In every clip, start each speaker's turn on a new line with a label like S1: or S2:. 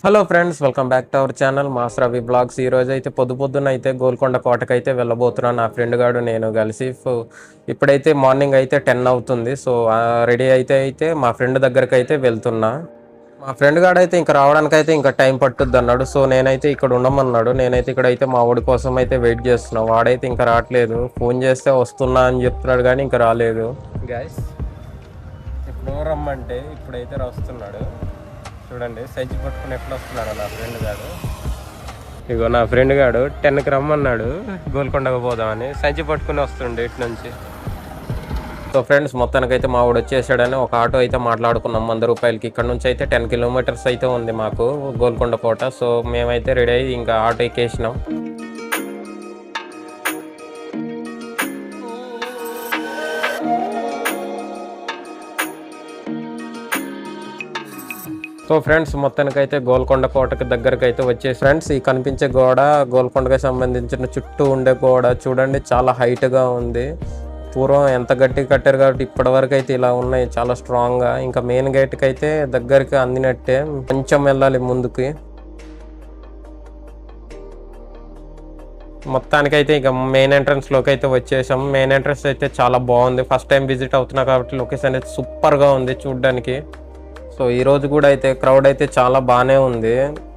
S1: Hello friends, welcome back to our channel mass Ravi vlogs. ఈ రోజు అయితే పొద్దున అయితే గోల్కొండ కోటకైతే వెళ్ళబోతున్నాను. నా ఫ్రెండ్ గాడు నేను కలిసి. ఇప్పుడైతే మార్నింగ్ అయితే 10 అవుతుంది. సో రెడీ అయితే మా ఫ్రెండ్ దగ్గరికి అయితే వెళ్తున్నా. మా ఫ్రెండ్ గాడు అయితే ఇంకా రావడానికి అయితే ఇంకా టైం పట్టుద్ది అన్నాడు. సో నేనైతే ఇక్కడ ఉండమన్నాడు. నేనైతే ఇక్కడైతే మా వాడి కోసం అయితే వెయిట్ చేస్తున్నా. వాడైతే ఇంకా రావట్లేదు. ఫోన్ చేస్తే వస్తున్నా అని చెప్తున్నాడు కానీ ఇంకా రాలేదు. గైస్, ఇప్పుడు రమ్మంటే ఇప్పుడైతే వస్తున్నాడు. చూడండి సైజు పట్టుకుని ఎట్లా వస్తున్నాడు నా ఫ్రెండ్ గాడు. ఇగో నా ఫ్రెండ్ గాడు 10కి రమ్మన్నాడు గోల్కొండకు పోదామని. సంచి పట్టుకుని వస్తుండే ఇటు నుంచి. సో ఫ్రెండ్స్, మొత్తానికైతే మా వాడు వచ్చేసాడని ఒక ఆటో అయితే మాట్లాడుకున్నాం 100 రూపాయలకి. ఇక్కడ నుంచి అయితే 10 కిలోమీటర్స్ అయితే ఉంది మాకు గోల్కొండ కోట. సో మేమైతే రెడీ అయ్యి ఇంకా ఆటో ఎక్కేసినాం. సో ఫ్రెండ్స్, మొత్తానికైతే గోల్కొండ కోటకి దగ్గరకు అయితే వచ్చేసి ఫ్రెండ్స్, ఈ కనిపించే గోడ గోల్కొండకి సంబంధించిన చుట్టూ ఉండే గోడ చూడండి, చాలా హైట్గా ఉంది. పూర్వం ఎంత గట్టి కట్టారు కాబట్టి ఇప్పటి వరకు అయితే ఇలా ఉన్నాయి, చాలా స్ట్రాంగ్గా. ఇంకా మెయిన్ గేట్కి అయితే దగ్గరికి అందినట్టే, కొంచెం వెళ్ళాలి ముందుకి. మొత్తానికైతే ఇక మెయిన్ ఎంట్రన్స్లోకి అయితే వచ్చేసాం. మెయిన్ ఎంట్రన్స్ అయితే చాలా బాగుంది. ఫస్ట్ టైం విజిట్ అవుతున్నా కాబట్టి లొకేషన్ అయితే సూపర్గా ఉంది చూడ్డానికి. సో ఈ రోజు కూడా అయితే క్రౌడ్ అయితే చాలా బాగానే ఉంది.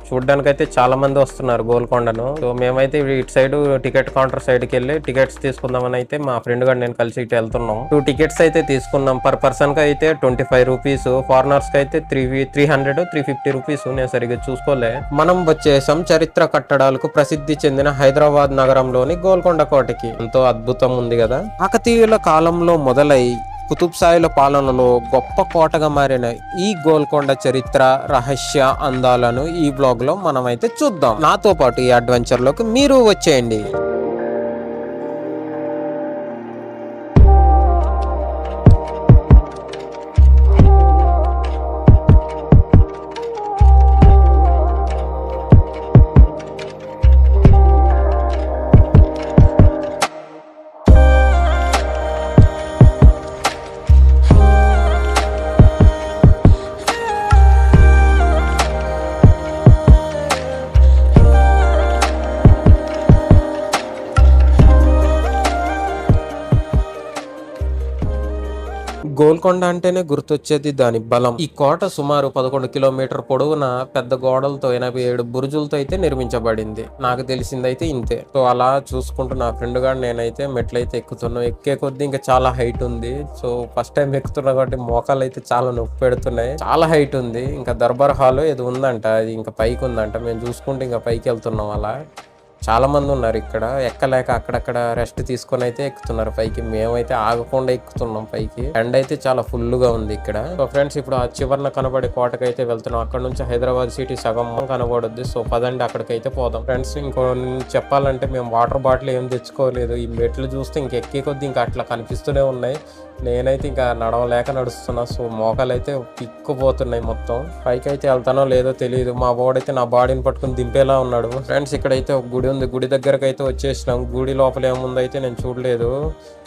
S1: చూడ్డానికి అయితే చాలా మంది వస్తున్నారు గోల్కొండను. సో మేమైతే ఇటు సైడ్ టికెట్ కౌంటర్ సైడ్కి వెళ్ళి టికెట్స్ తీసుకుందామని అయితే మా ఫ్రెండ్ గారు నేను కలిసి ఇటు వెళ్తున్నాం. 2 టికెట్స్ అయితే తీసుకున్నాం. పర్ పర్సన్ కి అయితే 25 రూపీస్, ఫారినర్స్ కి అయితే 350 రూపీస్. నేను సరిగ్గా చూసుకోలే. మనం వచ్చేసాం చరిత్ర కట్టడాలకు ప్రసిద్ధి చెందిన హైదరాబాద్ నగరంలోని గోల్కొండ కోటకి. ఎంతో అద్భుతం ఉంది కదా. కాకతీయుల కాలంలో మొదలై కుతుబ్ షాహీల పాలనలో గొప్ప కోటగా మారిన ఈ గోల్కొండ చరిత్ర, రహస్య అందాలను ఈ బ్లాగ్ లో మనమైతే చూద్దాం. నాతో పాటు ఈ అడ్వెంచర్ లోకి మీరు వచ్చేయండి. గోల్కొండ అంటేనే గుర్తొచ్చేది దాని బలం. ఈ కోట సుమారు 11 కిలోమీటర్ పొడవున పెద్ద గోడలతో 87 బురుజులతో అయితే నిర్మించబడింది. నాకు తెలిసిందైతే ఇంతే. సో అలా చూసుకుంటూ నా ఫ్రెండ్ గారు నేనైతే మెట్లయితే ఎక్కుతున్నాం. ఎక్కే కొద్దీ ఇంకా చాలా హైట్ ఉంది. సో ఫస్ట్ టైం ఎక్కుతున్నా కాబట్టి మోకాలు అయితే చాలా నొప్పి పెడుతున్నాయి. చాలా హైట్ ఉంది. ఇంకా దర్బార్ హాల్ ఏది ఉందంట, అది ఇంకా పైకి ఉందంట. మేము చూసుకుంటే ఇంకా పైకి వెళ్తున్నాం. అలా చాలా మంది ఉన్నారు ఇక్కడ. ఎక్కలేక అక్కడక్కడ రెస్ట్ తీసుకొని అయితే ఎక్కుతున్నారు పైకి. మేమైతే ఆగకుండా ఎక్కుతున్నాం పైకి. ఎండ అయితే చాలా ఫుల్ గా ఉంది ఇక్కడ. సో ఫ్రెండ్స్, ఇప్పుడు ఆ చివరన కనబడే కోటకైతే వెళ్తున్నాం. అక్కడ నుంచి హైదరాబాద్ సిటీ సగం కనబడుద్ది. సో పదండి అక్కడికైతే పోదాం. ఫ్రెండ్స్, ఇంకో చెప్పాలంటే మేము వాటర్ బాటిల్ ఏం తెచ్చుకోలేదు. ఈ మెట్లు చూస్తే ఇంక ఎక్కే కొద్ది ఇంకా అట్లా కనిపిస్తూనే ఉన్నాయి. నేనైతే ఇంకా నడవలేక నడుస్తున్నా. సో మోకాలు అయితే పిక్కుపోతున్నాయి మొత్తం. పైకి అయితే వెళ్తానో లేదో తెలియదు. మా వాడైతే నా బాడీని పట్టుకుని దింపేలా ఉన్నాడు. ఫ్రెండ్స్, ఇక్కడైతే ఒక గుడి ఉంది. గుడి దగ్గరకు అయితే వచ్చేసినాం. గుడి లోపల ఏముంది అయితే నేను చూడలేదు.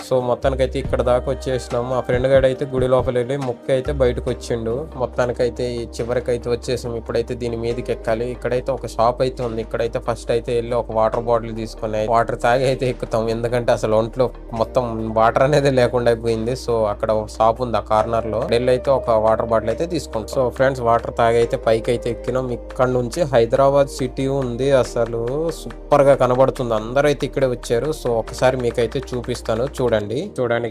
S1: సో మొత్తానికైతే ఇక్కడ దాకా వచ్చేసినాం. మా ఫ్రెండ్ గారు అయితే గుడి లోపల వెళ్ళి ముక్కు అయితే బయటకు వచ్చిండు. మొత్తానికైతే ఈ చివరికి అయితే వచ్చేసాం. ఇప్పుడైతే దీని మీదకి ఎక్కాలి. ఇక్కడైతే ఒక షాప్ అయితే ఉంది. ఇక్కడైతే ఫస్ట్ అయితే వెళ్ళి ఒక వాటర్ బాటిల్ తీసుకుని వాటర్ తాగి అయితే ఎక్కుతాం. ఎందుకంటే అసలు ఒంట్లో మొత్తం వాటర్ అనేది లేకుండా అయిపోయింది. సో అక్కడ ఒక షాప్ ఉంది ఆ కార్నర్ లో. వెళ్ళి అయితే ఒక వాటర్ బాటిల్ అయితే తీసుకుంటాం. సో ఫ్రెండ్స్, వాటర్ తాగి అయితే పైకి అయితే ఎక్కినాం. ఇక్కడ నుంచి హైదరాబాద్ సిటీ ఉంది. అసలు సూపర్ గా కనబడుతుంది. అందరూ అయితే ఇక్కడే వచ్చారు. సో ఒకసారి మీకైతే చూపిస్తాను. చూడండి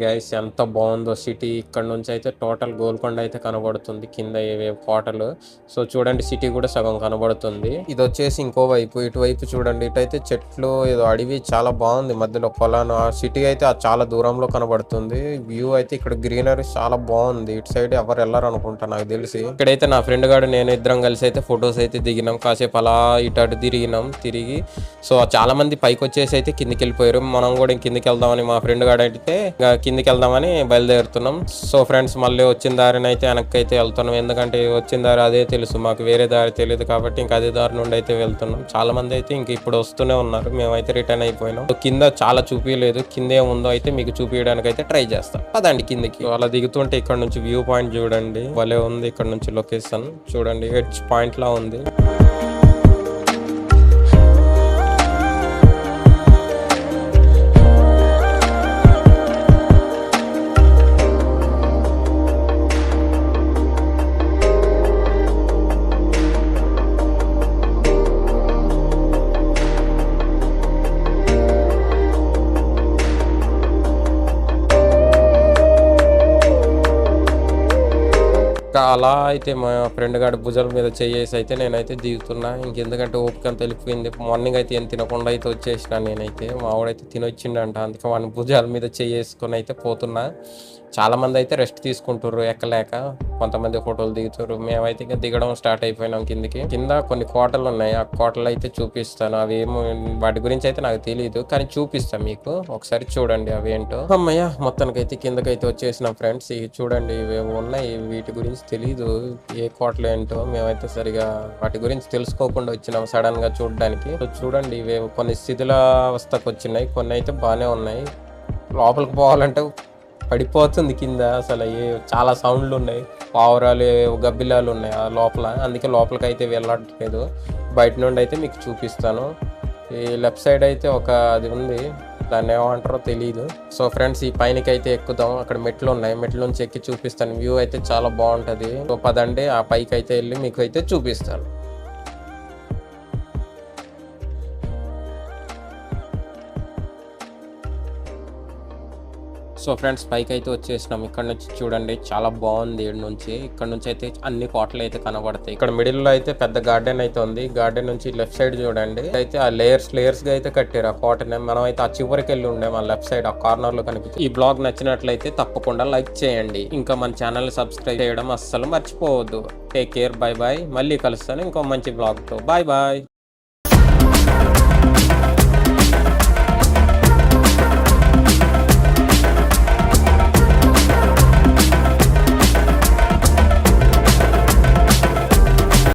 S1: గైస్, ఎంత బాగుందో సిటీ. ఇక్కడ నుంచి అయితే టోటల్ గోల్కొండ అయితే కనబడుతుంది. కింద ఏవేవి కోటలు. సో చూడండి, సిటీ కూడా సగం కనబడుతుంది. ఇది వచ్చేసి ఇంకో వైపు. ఇటువైపు చూడండి, ఇటైతే చెట్లు, ఏదో అడవి చాలా బాగుంది. మధ్యలో పొలాలు. ఆ సిటీ అయితే చాలా దూరంలో కనబడుతుంది. వ్యూ అయితే ఇక్కడ గ్రీనరీ చాలా బాగుంది. ఇటు సైడ్ ఎవరు వెళ్ళారు అనుకుంటా నాకు తెలిసి. ఇక్కడైతే నా ఫ్రెండ్ గారు నేను ఇద్దరం కలిసి అయితే ఫొటోస్ అయితే దిగినాం. కాసేపు అలా ఇటు అటు తిరిగి. సో చాలా మంది పైకి వచ్చేసి అయితే కిందికి వెళ్ళిపోయారు. మనం కూడా కిందికి వెళ్దామని మా ఫ్రెండ్ గారు అయితే కిందికి వెళ్దామని బయలుదేరుతున్నాం. సో ఫ్రెండ్స్, మళ్ళీ వచ్చిన దారిని అయితే వెనక్కి అయితే వెళ్తున్నాం. ఎందుకంటే వచ్చిన దారి అదే తెలుసు మాకు, వేరే దారి తెలియదు కాబట్టి ఇంకా అదే దారి నుండి అయితే వెళ్తున్నాం. చాలా మంది అయితే ఇంక ఇప్పుడు వస్తూనే ఉన్నారు. మేమైతే రిటర్న్ అయిపోయినాం. కింద చాలా చూపించలేదు. కింద ఏముందో అయితే మీకు చూపించడానికి అయితే ట్రై చేస్తాం. పదండి. పదండి కిందకి. అలా దిగుతుంటే ఇక్కడ నుంచి వ్యూ పాయింట్ చూడండి, భలే ఉంది. ఇక్కడ నుంచి లొకేషన్ చూడండి, హెడ్జ్ పాయింట్ లా ఉంది. అలా అయితే మా ఫ్రెండ్ గారి భుజాల మీద చేసి అయితే నేనైతే దిగుతున్నా. ఇంకెందుకంటే ఓపిక అంత వెళ్ళిపోయింది. మార్నింగ్ అయితే ఏం తినకుండా అయితే వచ్చేసిన. నేనైతే మా వాడైతే తినొచ్చిండంట, అందుకే వాడిని భుజాల మీద చేసుకొని అయితే పోతున్నా. చాలా మంది అయితే రెస్ట్ తీసుకుంటారు ఎక్కలేక, కొంతమంది ఫోటోలు దిగుతారు. మేమైతే ఇంకా దిగడం స్టార్ట్ అయిపోయినాం కిందికి. కింద కొన్ని కోటలు ఉన్నాయి, ఆ కోటలు అయితే చూపిస్తాను. అవి ఏమో వాటి గురించి అయితే నాకు తెలియదు, కానీ చూపిస్తాను మీకు, ఒకసారి చూడండి అవి ఏంటో. అమ్మయ్య, మొత్తానికి అయితే కిందకైతే వచ్చేసినాం ఫ్రెండ్స్. ఇవి చూడండి, ఇవి ఉన్నాయి. వీటి గురించి తెలీదు, ఏ కోటలు ఏంటో. మేమైతే సరిగా వాటి గురించి తెలుసుకోకుండా వచ్చినాం సడన్ గా చూడడానికి. చూడండి, ఇవి కొన్ని శిథిలావస్థకు వచ్చినాయి, కొన్ని అయితే బాగానే ఉన్నాయి. లోపలికి పోవాలంటే పడిపోతుంది కింద. అసలు చాలా సౌండ్లు ఉన్నాయి, పావురాలు, గబ్బిలాలు ఉన్నాయి ఆ లోపల. అందుకే లోపలికి అయితే వెళ్ళట్లేదు. బయట నుండి అయితే మీకు చూపిస్తాను. ఈ లెఫ్ట్ సైడ్ అయితే ఒక అది ఉంది, దాన్ని ఏమంటారో తెలియదు. సో ఫ్రెండ్స్, ఈ పైనకి అయితే ఎక్కుదాం. అక్కడ మెట్లు ఉన్నాయి, మెట్ల నుంచి ఎక్కి చూపిస్తాను. వ్యూ అయితే చాలా బాగుంటుంది. సో పదండి, ఆ పైకి అయితే వెళ్ళి మీకు అయితే చూపిస్తాను. సో ఫ్రెండ్స్, పైకి అయితే వచ్చేసినాం. ఇక్కడ నుంచి చూడండి, చాలా బాగుంది. ఇక్కడ నుంచి అయితే అన్ని కోటలు అయితే కనబడతాయి. ఇక్కడ మిడిల్ లో అయితే పెద్ద గార్డెన్ అయితే ఉంది. గార్డెన్ నుంచి లెఫ్ట్ సైడ్ చూడండి, అయితే ఆ లేయర్స్ గా అయితే కట్టారు ఆ కోటని. మనం అయితే ఆ చివరికి వెళ్ళి ఉండే, మన లెఫ్ట్ సైడ్ ఆ కార్నర్ లో కనిపిస్తుంది. ఈ బ్లాగ్ నచ్చినట్లయితే తప్పకుండా లైక్ చేయండి. ఇంకా మన ఛానల్ సబ్స్క్రైబ్ చేయడం అస్సలు మర్చిపోవద్దు. Take care, bye bye. మళ్ళీ కలుస్తాను ఇంకో మంచి బ్లాగ్ తో. Bye bye.